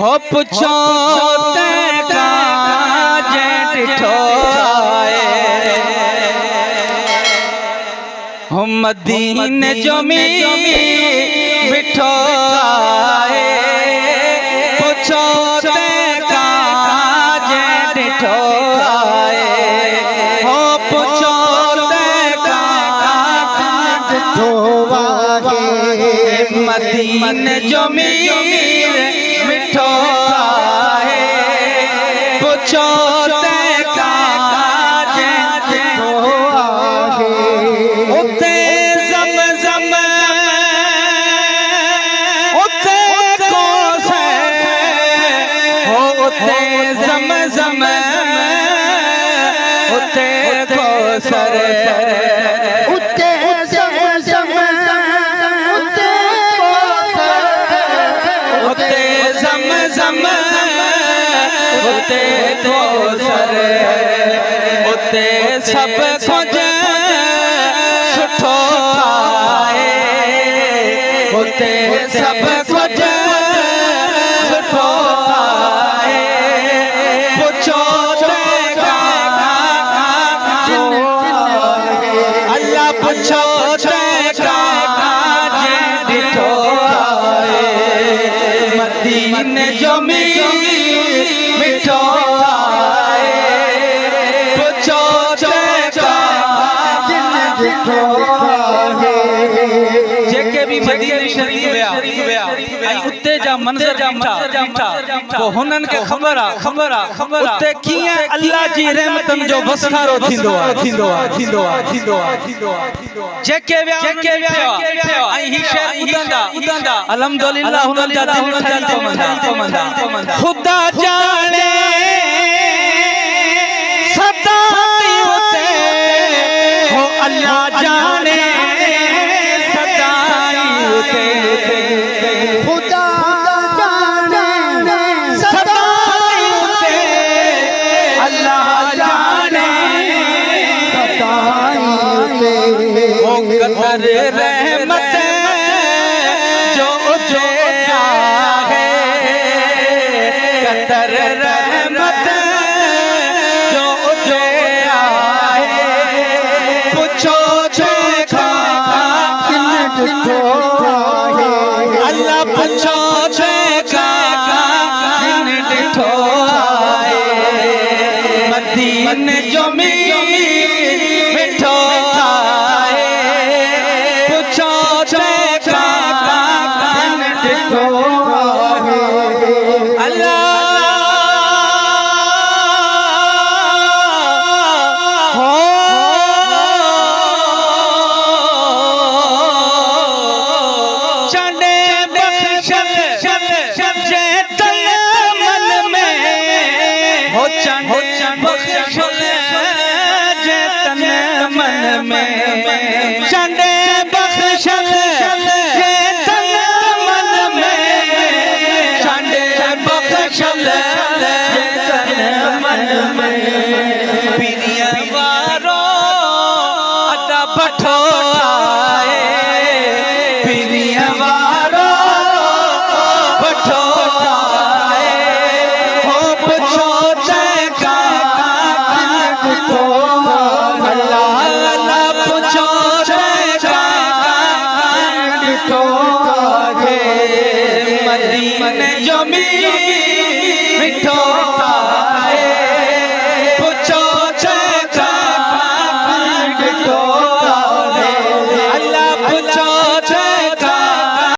हो पुछो ते काजे डिठो हो मदीने जो मी बिठो पुछो ते काजे डिठो हो पुछो ते काजे डिठो मदीने जो मी मिठो पुछो ते काजे डिठो उते ज़मज़म उते कौसर हो उते ज़मज़म उते कौसर उते ज़मज़म उते कौसर उते ज़मज़म उते कौसर उते सब कुछ सुठो उते सब कुछ सुठो पुछो ते अल्लाह पुछो ते काजे डिठो मदीने जो मी मिठो पुछो ते काजे डिठो जेके भी मदीने शरीफ विया आई उते जा मंजर ॾिठा को हुनन के खबर आ उते कीअं अल्लाह जी रहमतन जो वसखारो थींदो आ जेके विया आई ही शे उदंदा अल्हम्दुलिल्लाह हुनन जा दिल ठरी तो मंदा खुदा जाने सदा उते हो अल्लाह जाने सदा उते खुदा जाने सदा उते अल्लाह जाने सदा उते ओ कदर रहमत जो है कदर रहमत जो है पुछो छे अल्लाह पुछो छे किन डिठो मदीने जो मी मिठो पुछो छे किन डिठो अल्लाह चंदे बख्शल ये तन मन में चंदे बख्शल ये तन मन में पीरिया वारो अदा बठो आए पीरिया वारो बठो आए हो पुछो ते डिठो मदीने जो मी मिठो